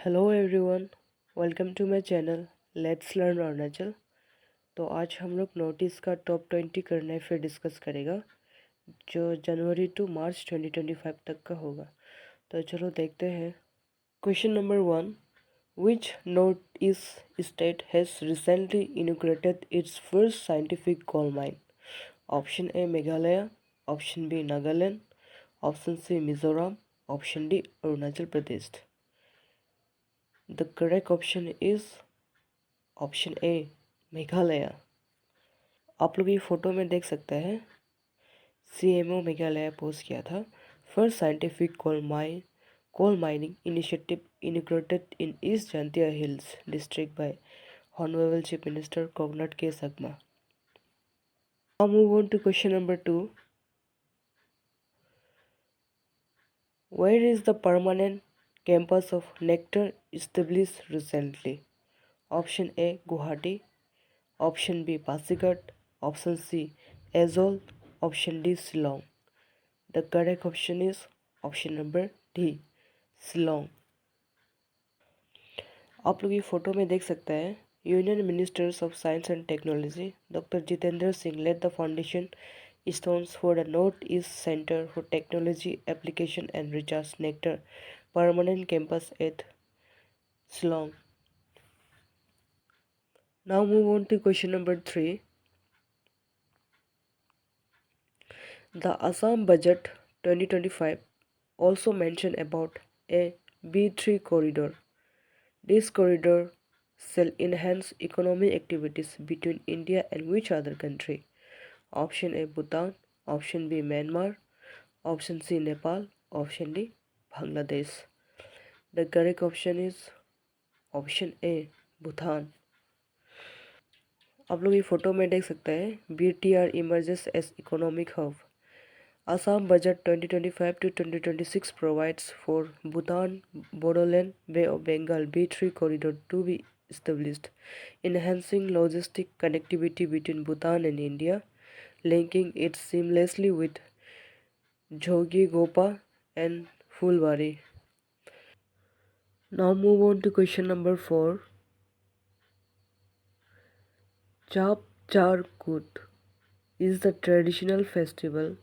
Hello everyone, welcome to my channel let's learn Arunachal. तो आज हम लोग नोटिस का टॉप 20 करने फिर डिस्कस करेगा जो जनवरी टू मार्च 2025 तक का होगा। तो चलो देखते हैं। Question number 1, which north east state has recently inaugurated its first scientific gold mine? Option A Meghalaya, option B Nagaland, option C Mizoram, option D Arunachal Pradesh. The correct option is option A Meghalaya. आप लोग ये फोटो में देख सकते हैं, सीएमओ मेघालय पोस्ट किया था। First scientific coal mining initiative inaugurated in East Jaintia Hills district by honourable chief minister Conrad K Sangma. Now move on to question number 2, where is the permanent campus of NECTAR established recently? Option A Guwahati, option B Pasighat, option C Aizawl, option D Shillong. The correct option is option number D Shillong. आप लोग ये photo में देख सकते हैं, union ministers of science and technology doctor Jitendra Singh laid the foundation stones for the North East Center for Technology Application and Research Nectar permanent campus at Shillong. Now move on to question number 3. The Assam Budget 2025 also mentioned about a B3 corridor. This corridor shall enhance economic activities between India and which other country? Option A Bhutan, option B Myanmar, option C Nepal, option D Bangladesh. The correct option is option A Bhutan. आप लोग ये photo में देख सकते हैं, BTR emerges as economic hub. Assam Budget 2025 to 2026 provides for Bhutan Bodoland Bay of Bengal B3 corridor to be established, enhancing logistic connectivity between Bhutan and India, linking it seamlessly with Jhogi-Gopa and Fulbari. Now move on to question number 4. Chap Char Kut is the traditional festival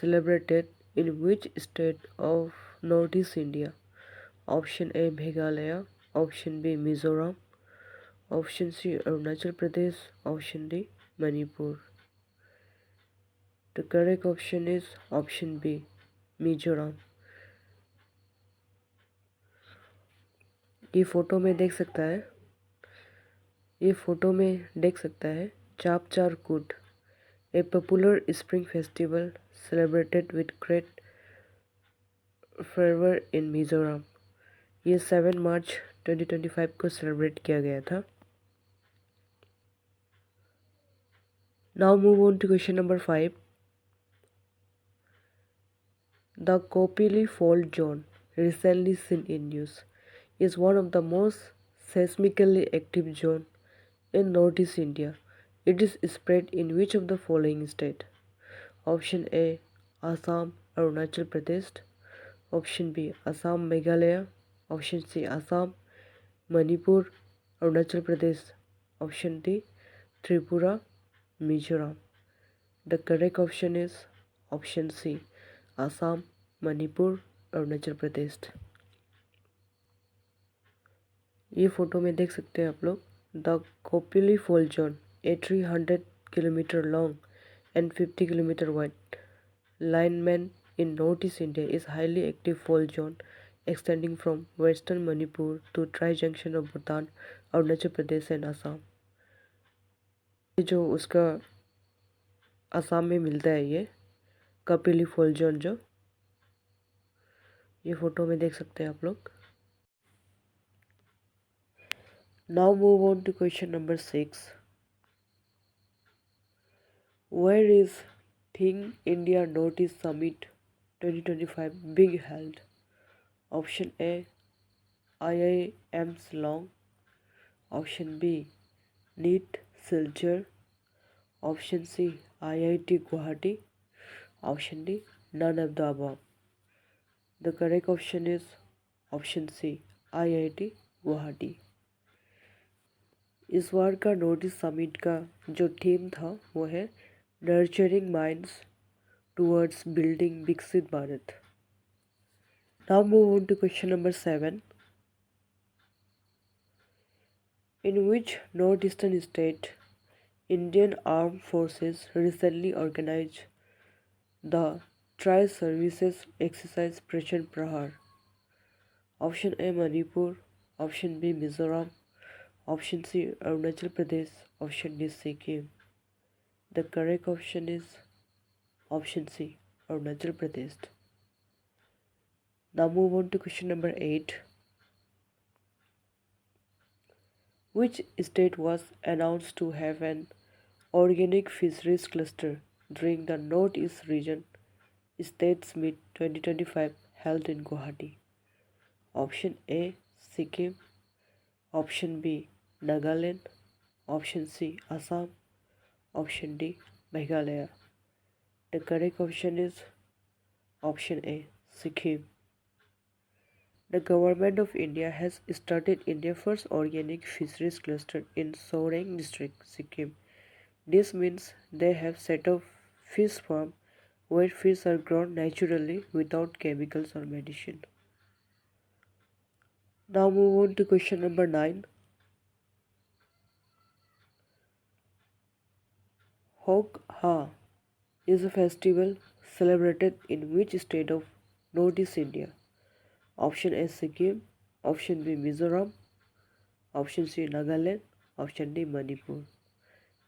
celebrated in which state of Northeast India? Option A Meghalaya, option B Mizoram, option C Arunachal Pradesh, option D Manipur. The correct option is option B Mizoram. ये photo में देख सकता है चाप चार कूट, a popular spring festival celebrated with great fervor in Mizoram. ये 7 मार्च 2025 को सेलिब्रेट किया गया था। Now move on to question number 5. The Kopili Fault Zone, recently seen in news, is one of the most seismically active zones in Northeast India. It is spread in which of the following state? Option A Assam, Arunachal Pradesh, option B Assam, Meghalaya, option C Assam, Manipur, Arunachal Pradesh, option D Tripura, Mizoram. The correct option is option C Assam, Manipur, Arunachal Pradesh. ये photo में देख सकते हैं आप लोग, the Kopili fault zone, a 300 kilometre long and 50 kilometre wide lineament in north east India is highly active fault zone extending from western Manipur to tri junction of Bhutan, Arunachal Pradesh and Assam. ये जो उसका आसाम में मिलता है, ये कपिली फॉल्ट जोन जो ये फोटो में देख सकते हैं आप लोग। Now move on to question number 6. Where is Think India Notice Summit 2025 being held? Option A IIM Shillong, option B NEET Silchar, option C IIT Guwahati, option D none of the above. The correct option is option C IIT Guwahati. इस बार का north summit का जो theme था वो है nurturing minds towards building Viksit Bharat. Now move on to question number 7। In which northeastern state Indian Armed Forces recently organized the Tri-Services Exercise Prashan Prahar? Option A Manipur, Option B Mizoram, Option C Arunachal Pradesh, Option D Sikkim. The correct option is Option C Arunachal Pradesh. Now move on to question number 8. Which state was announced to have an organic fisheries cluster during the Northeast Region States Meet 2025 held in Guwahati? Option A Sikkim, Option B Nagaland, Option C Assam, Option D Meghalaya. The correct option is Option A Sikkim. The government of India has started India's first organic fisheries cluster in Soreang district, Sikkim. This means they have set up fish farm where fish are grown naturally without chemicals or medicine. Now move on to question number 9. Hok Ha is a festival celebrated in which state of Northeast India? Option A Sikkim, Option B Mizoram, Option C Nagaland, Option D Manipur.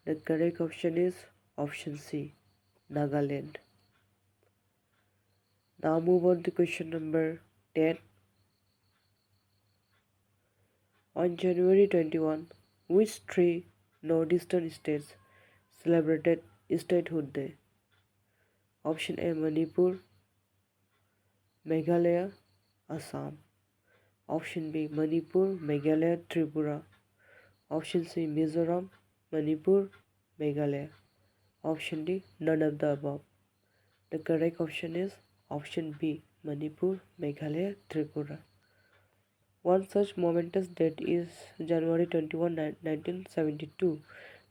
The correct option is Option C Nagaland. Now move on to question number 10. On January 21, which three northeastern states celebrated Statehood Day? Option A Manipur, Meghalaya, Assam. Option B Manipur, Meghalaya, Tripura. Option C Mizoram, Manipur, Meghalaya. Option D none of the above. The correct option is Option B Manipur, Meghalaya, Tripura. One such momentous date is January 21, 1972,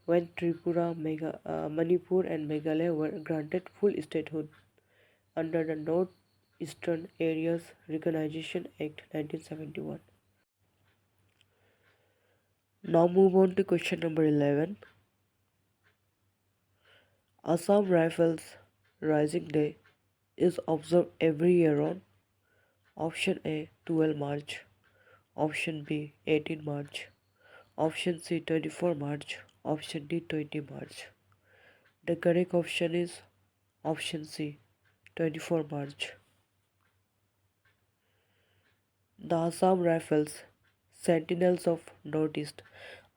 when Tripura, Manipur and Meghalaya were granted full statehood under the North-Eastern Areas Recognition Act 1971. Now move on to question number 11. Assam Rifles Rising Day is observed every year on Option A 12 March, Option B 18 March, Option C 24 March, Option D 20 March. The correct option is Option C 24 March. The Assam Rifles Sentinels of Northeast.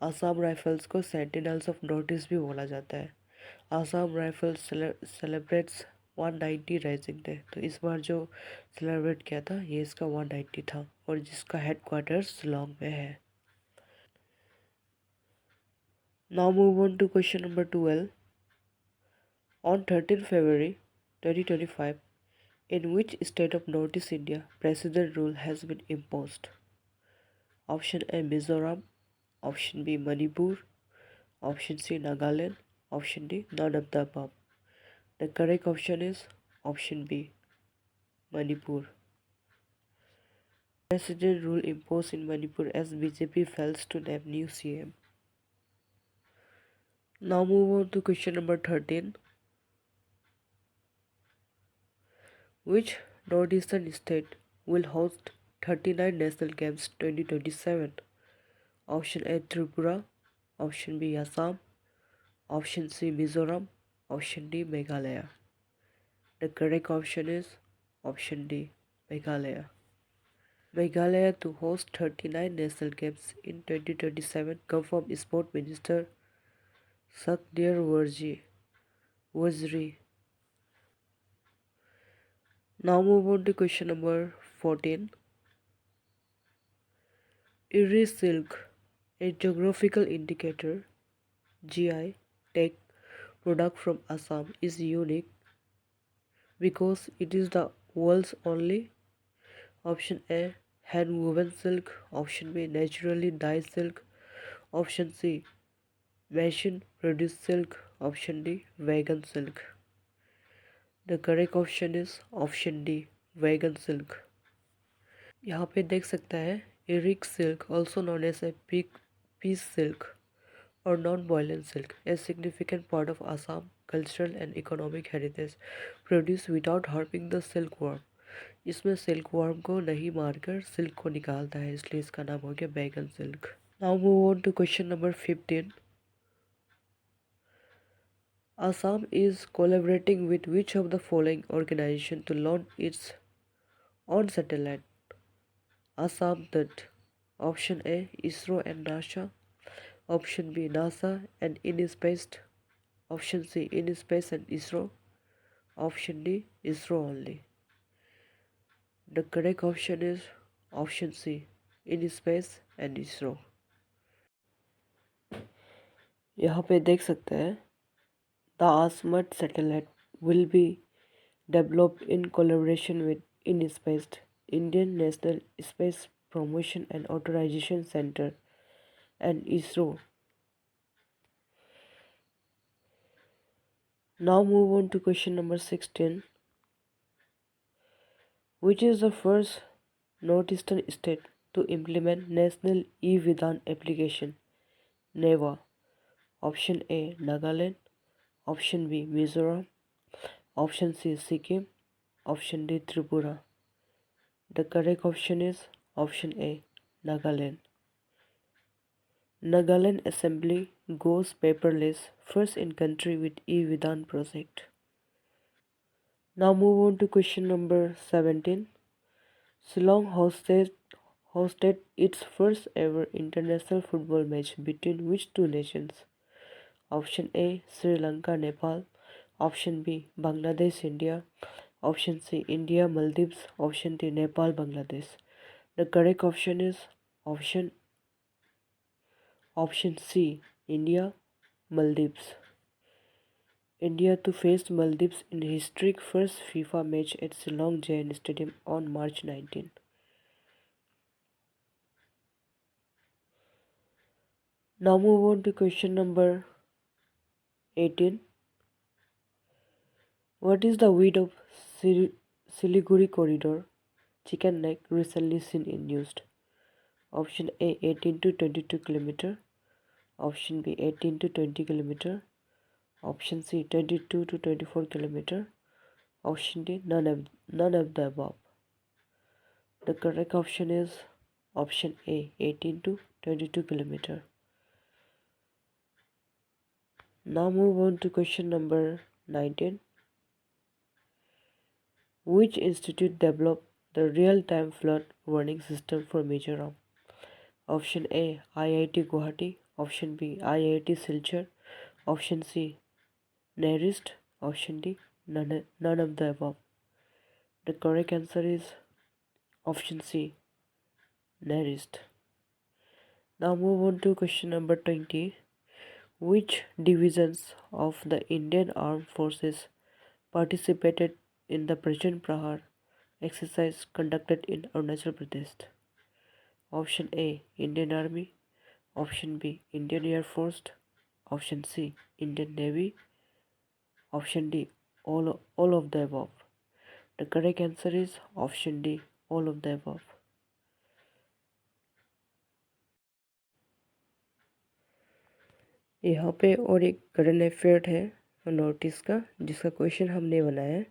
Assam rifles को sentinels of north भी बोला जाता है। Assam rifles celebrates 190 rising day. तो इस बार जो celebrate किया था ये इसका 190 था और जिसका हेडक्वार्टर्स शिलोंग में है। Now move on to question number 12. On 13 February 2025, in which state of Northeast India president rule has been imposed? Option A Mizoram, Option B Manipur, Option C Nagaland, Option D none of the above. The correct option is Option B Manipur. President rule imposed in Manipur as BJP fails to name new CM. Now move on to question number 13. Which northeastern state will host 39 National Games 2027? Option A Tripura, Option B Assam, Option C Mizoram, Option D Meghalaya. The correct option is Option D Meghalaya. Meghalaya to host 39 National Games in 2027, confirmed Sport Minister Sakdir Waziri. Now move on to question number 14. Iri Silk, a geographical indicator GI tag product from Assam, is unique because it is the world's only Option A hand woven silk, option B naturally dyed silk, option C machine produced silk, option D vegan silk. The correct option is option D vegan silk. यहाँ पे देख सकता है Eric silk also known as a peace silk or non-violent silk, a significant part of Assam cultural and economic heritage, produced without harming the silkworm. इसमें silkworm को नहीं मारकर silk को निकालता है, इसलिए इसका नाम हो गया बैगन silk. Now move on to question number 15. Assam is collaborating with which of the following organization to launch its own satellite? Assam Dutt. Option A ISRO and NASA. Option B NASA and InSpace. Option C InSpace and ISRO. Option D ISRO only. The correct option is option C InSpace and ISRO. यहाँ पे देख सकते हैं the Asmat satellite will be developed in collaboration with InSpace, Indian National Space Promotion and Authorization Center, and ISRO. Now move on to question number 16. Which is the first northeastern state to implement National E-Vidhan application? NEVA. Option A Nagaland. Option B Mizoram. Option C Sikkim. Option D Tripura. The correct option is option A Nagaland. Nagaland Assembly goes paperless, first in country with E-Vidhan project. Now move on to question number 17. Shillong hosted its first ever international football match between which two nations? Option A Sri Lanka Nepal. Option B Bangladesh India. Option C India Maldives. Option D Nepal Bangladesh. The correct option is option C India Maldives. India to face Maldives in historic first FIFA match at Shillong Jain Stadium on March 19. Now move on to question number 18. What is the width of Siliguri corridor? Chicken neck recently seen in used. Option A 18 to 22 km. Option B 18 to 20 km. Option C 22 to 24 km. Option D none of the above. The correct option is option A 18 to 22 km. Now move on to question number 19. Which institute developed the real-time flood warning system for Mizoram? Option A IIT Guwahati. Option B IIT Silchar. Option C NERIST. Option D none of the above. The correct answer is option C NERIST. Now move on to question number 20. Which divisions of the Indian Armed Forces participated in the Prajan Prahar exercise conducted in Arunachal Pradesh? Option A Indian Army. Option B Indian Air Force. Option C Indian Navy. Option D all of the above. The correct answer is option D all of the above. यहाँ पे और एक current affair है notice का जिसका question हमने बनाया है.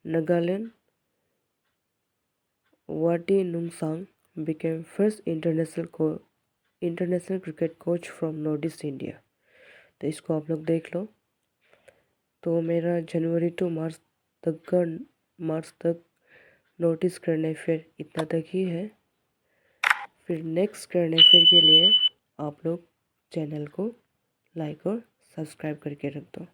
Nagaland Wati Nungsang became first international cricket coach from Northeast India. तो इसको आप लोग देख लो. तो मेरा जनवरी टू मार्च तक नोटिस करने फिर इतना तक ही है. फिर नेक्स्ट करने फिर के लिए आप लोग चैनल को लाइक और सब्सक्राइब करके रख दो.